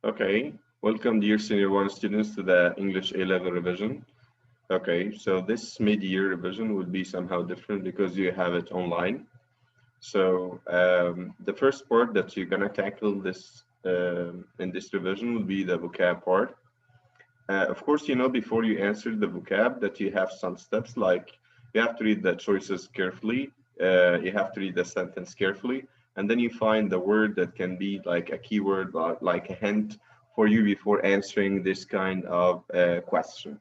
Okay, welcome dear Senior 1 students to the English A-level revision. Okay, so this mid-year revision will be somehow different because you have it online. So the first part that you're gonna tackle this in this revision will be the vocab part. Of course, you know before you answer the vocab that you have some steps like you have to read the choices carefully, you have to read the sentence carefully, and then you find the word that can be like a keyword, like a hint for you before answering this kind of question.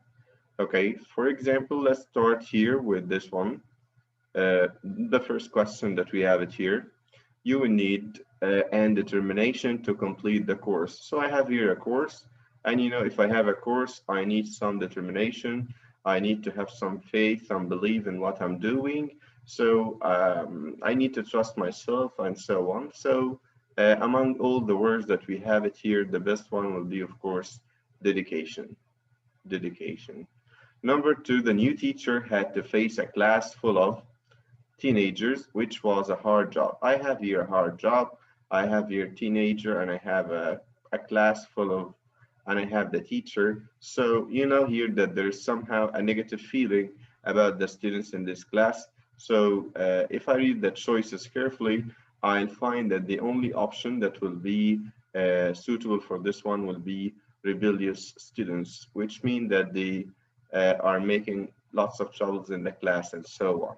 Okay, for example, let's start here with this one. The first question that we have it here. You will need and determination to complete the course. So I have here a course, and you know, if I have a course, I need some determination. I need to have some faith, some belief in what I'm doing. So I need to trust myself and so on. So among all the words that we have it here, the best one will be, of course, dedication. Dedication. Number two, the new teacher had to face a class full of teenagers, which was a hard job. I have here a hard job. I have here teenager, and I have a class full of, and I have the teacher. So you know here that there's somehow a negative feeling about the students in this class. So if I read the choices carefully, I'll find that the only option that will be suitable for this one will be rebellious students, which mean that they are making lots of troubles in the class and so on.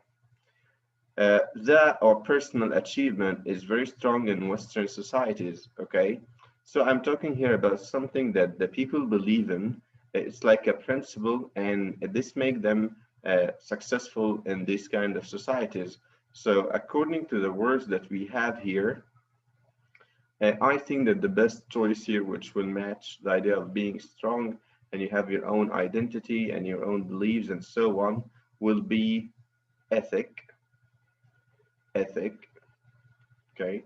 That or personal achievement is very strong in Western societies. Okay, so I'm talking here about something that the people believe in. It's like a principle, and this make them successful in these kind of societies. So according to the words that we have here, I think that the best choice here, which will match the idea of being strong and you have your own identity and your own beliefs and so on, will be ethic. Ethic. Okay.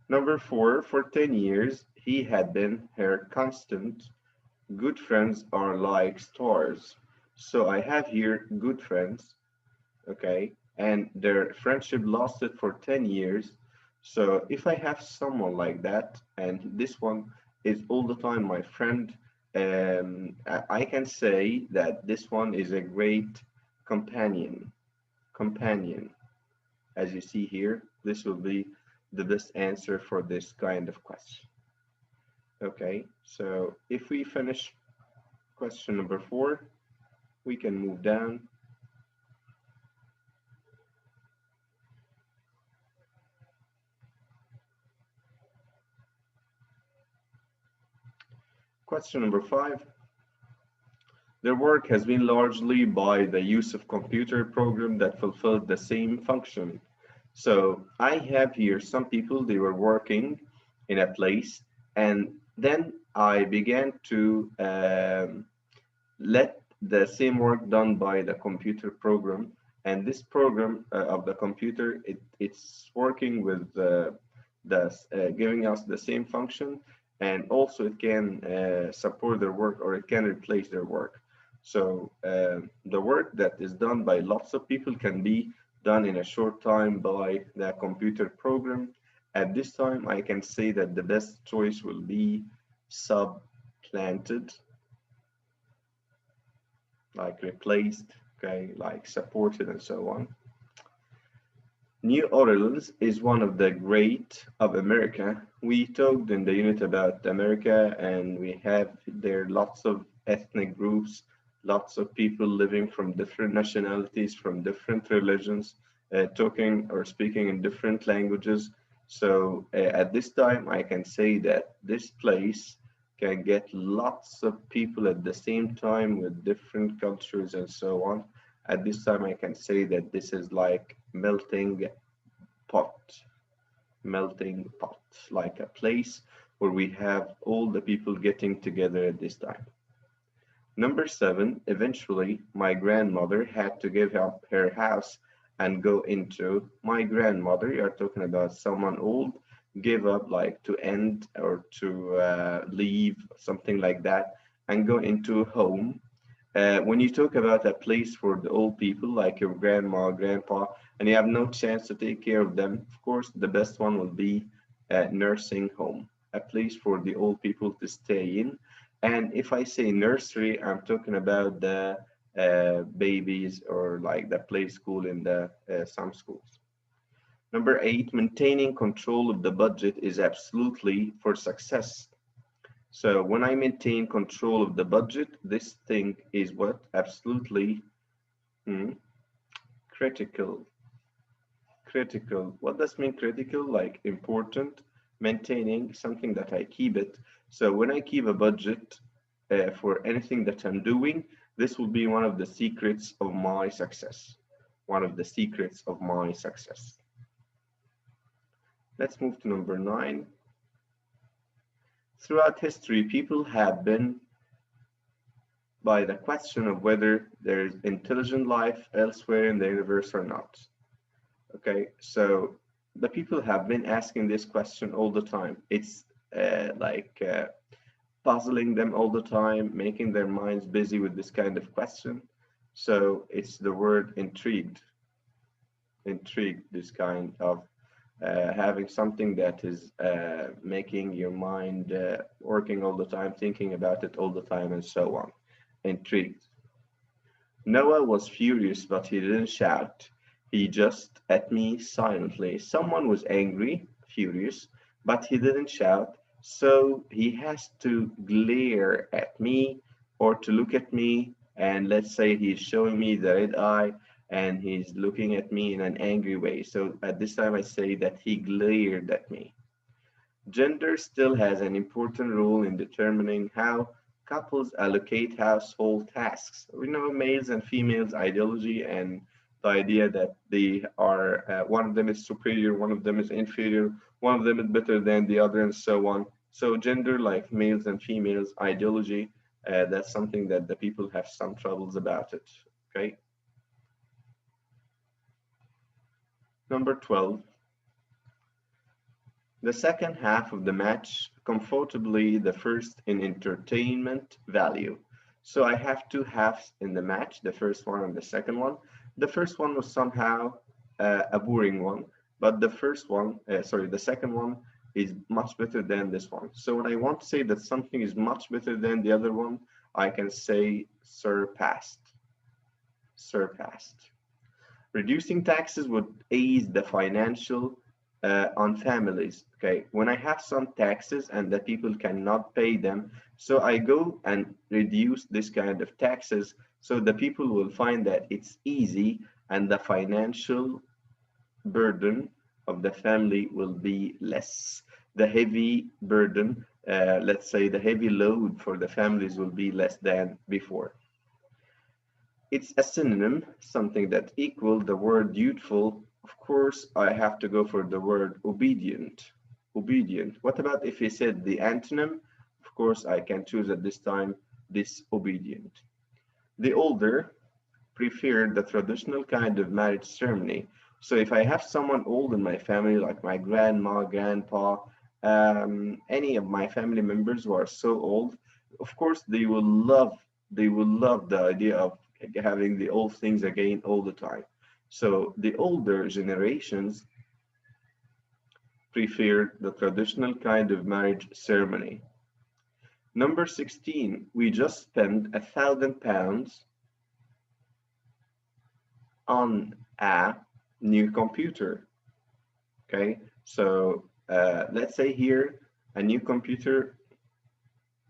Number four, for 10 years, he had been her constant. Good friends are like stars. So I have here good friends, okay, and their friendship lasted for 10 years. So if I have someone like that, and this one is all the time my friend, I can say that this one is a great companion. Companion. As you see here, this will be the best answer for this kind of question. Okay, so if we finish question number four, we can move down. Question number five. Their work has been largely by the use of computer program that fulfilled the same function. So I have here some people, they were working in a place, and then I began to let the same work done by the computer program, and this program of the computer, it's working with giving us the same function, and also it can support their work or it can replace their work. So the work that is done by lots of people can be done in a short time by the computer program. At this time, I can say that the best choice will be supplanted, like replaced, okay, like supported and so on. New Orleans is one of the great of America. We talked in the unit about America, and we have there lots of ethnic groups, lots of people living from different nationalities, from different religions, talking or speaking in different languages. So at this time, I can say that this place can get lots of people at the same time with different cultures and so on. At this time, I can say that this is like pot, melting pot, like a place where we have all the people getting together at this time. Number seven, eventually, my grandmother had to give up her house and go into my grandmother. You're talking about someone old, give up, like to end or to leave, something like that, and go into home. When you talk about a place for the old people, like your grandma, grandpa, and you have no chance to take care of them, of course, the best one will be a nursing home. a place for the old people to stay in. And if I say nursery, I'm talking about the babies or like the play school in the some schools. Number 8, maintaining control of the budget is absolutely for success. So when I maintain control of the budget, this thing is what? Absolutely critical. Critical. What does mean critical? Like important, maintaining something that I keep it. So when I keep a budget for anything that I'm doing, this will be one of the secrets of my success. One of the secrets of my success. Let's move to number 9. Throughout history, people have been by the question of whether there is intelligent life elsewhere in the universe or not. Okay, so the people have been asking this question all the time. It's puzzling them all the time, making their minds busy with this kind of question. So it's the word intrigued. Intrigued, this kind of having something that is making your mind working all the time, thinking about it all the time, and so on. Intrigued. Noah was furious, but he didn't shout. He just at me silently. Someone was angry, furious, but he didn't shout. So he has to glare at me or to look at me. And let's say he's showing me the red eye and he's looking at me in an angry way. So at this time, I say that he glared at me. Gender still has an important role in determining how couples allocate household tasks. We know males and females ideology and the idea that they are one of them is superior, one of them is inferior, one of them is better than the other, and so on. So gender, like males and females ideology, that's something that the people have some troubles about it. Okay. Number 12. The second half of the match comfortably the first in entertainment value. So I have two halves in the match, the first one and the second one. The first one was somehow a boring one, but the second one is much better than this one. So when I want to say that something is much better than the other one, I can say surpassed. Surpassed. Reducing taxes would ease the financial on families. Okay, when I have some taxes and the people cannot pay them, so I go and reduce this kind of taxes, so the people will find that it's easy and the financial burden of the family will be less. The heavy burden, let's say the heavy load for the families will be less than before. It's a synonym, something that equal the word dutiful. Of course, I have to go for the word obedient. Obedient. What about if he said the antonym? Of course, I can choose at this time disobedient. The older preferred the traditional kind of marriage ceremony. So if I have someone old in my family, like my grandma, grandpa, any of my family members who are so old, of course they will love the idea of having the old things again all the time. So the older generations prefer the traditional kind of marriage ceremony. Number 16, we just spent £1,000 on a new computer. Okay, so let's say here a new computer.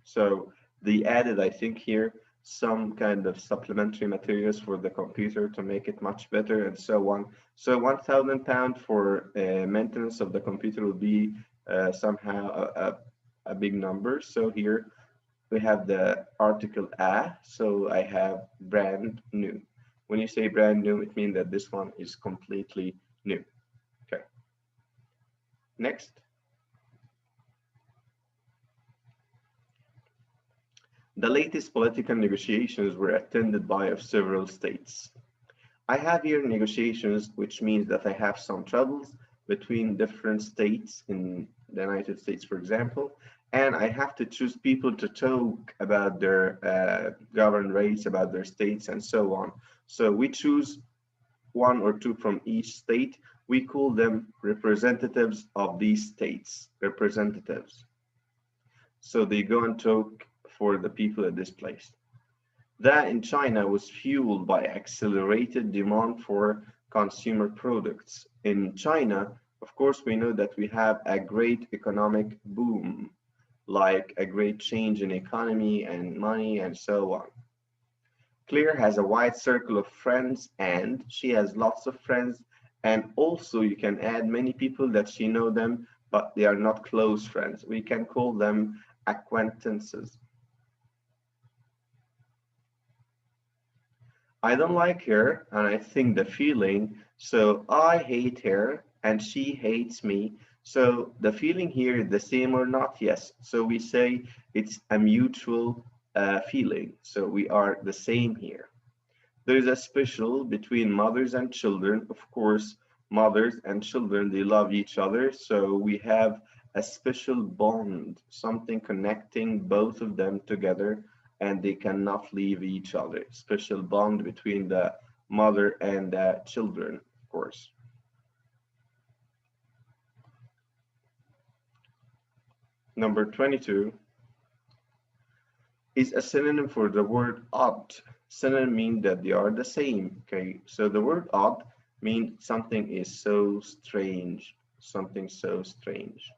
So they added, I think here, some kind of supplementary materials for the computer to make it much better and so on. So £1,000 for maintenance of the computer will be somehow a big number. So here we have the article a, so I have brand new. When you say brand new, it means that this one is completely new. Okay. Next. The latest political negotiations were attended by several states. I have here negotiations, which means that I have some troubles between different states in the United States, for example, and I have to choose people to talk about their government rates, about their states, and so on. So we choose one or two from each state. We call them representatives of these states, representatives. So they go and talk for the people at this place. That in China was fueled by accelerated demand for consumer products. In China, of course, we know that we have a great economic boom, like a great change in economy and money and so on. Claire has a wide circle of friends and she has lots of friends. And also you can add many people that she know them, but they are not close friends. We can call them acquaintances. I don't like her and I think the feeling, so I hate her and she hates me. So the feeling here is the same or not? Yes. So we say it's a mutual feeling. So we are the same here. There is a special between mothers and children. Of course, mothers and children, they love each other. So we have a special bond, something connecting both of them together, and they cannot leave each other. Special bond between the mother and the children, of course. Number 22 is a synonym for the word odd. Synonym mean that they are the same. Okay, so the word odd means something is so strange, something so strange.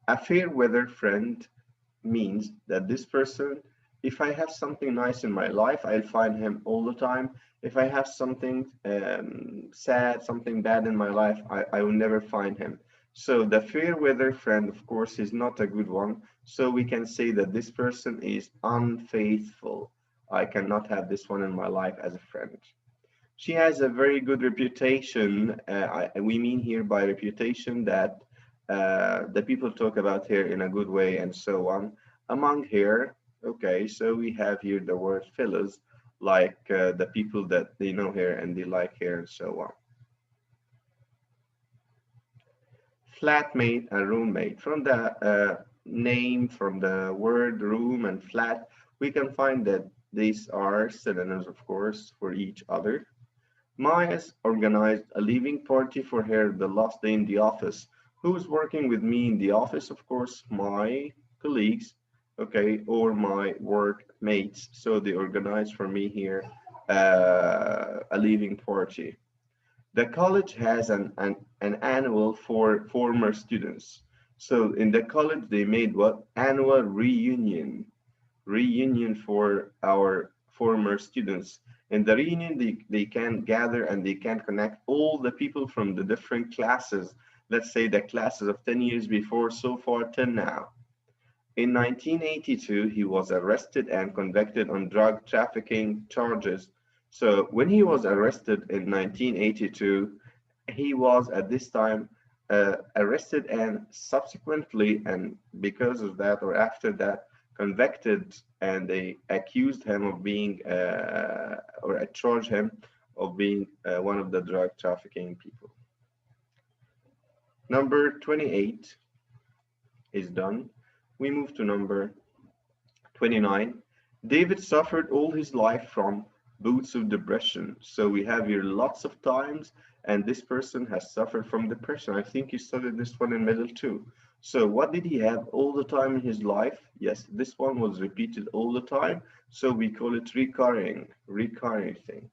A fair weather friend means that this person, if I have something nice in my life, I'll find him all the time. If I have something sad, something bad in my life, I will never find him. So the fair weather friend, of course, is not a good one. So we can say that this person is unfaithful. I cannot have this one in my life as a friend. She has a very good reputation. We mean here by reputation that the people talk about her in a good way and so on. Among her, okay, so we have here the word fellows, like the people that they know her and they like her and so on. Flatmate and roommate. From the name, from the word room and flat, we can find that these are synonyms, of course, for each other. Maya's organized a leaving party for her the last day in the office. Who's working with me in the office? Of course, my colleagues, okay, or my workmates. So they organized for me here a leaving party. The college has an annual for former students. So in the college, they made what? Annual reunion for our former students. In the reunion, they can gather and they can connect all the people from the different classes. Let's say the classes of 10 years before, so far till now. In 1982, he was arrested and convicted on drug trafficking charges. So when he was arrested in 1982, he was at this time arrested and subsequently, and because of that or after that, convicted, and they accused him of being or charged him of being one of the drug trafficking people. Number 28 is done. We move to number 29. David suffered all his life from bouts of depression. So we have here lots of times, and this person has suffered from depression. I think you studied this one in middle too. So what did he have all the time in his life? Yes, this one was repeated all the time. So we call it recurring thing.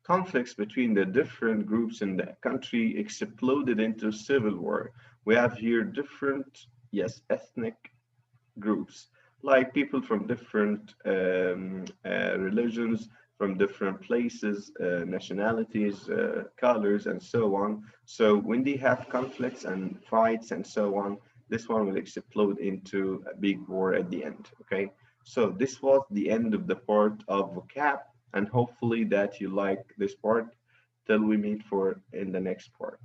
Conflicts between the different groups in the country exploded into civil war. We have here different, yes, ethnic groups, like people from different religions, from different places, nationalities, colors, and so on. So when they have conflicts and fights and so on, this one will explode into a big war at the end. Okay, so this was the end of the part of vocab, and hopefully that you like this part till we meet for in the next part.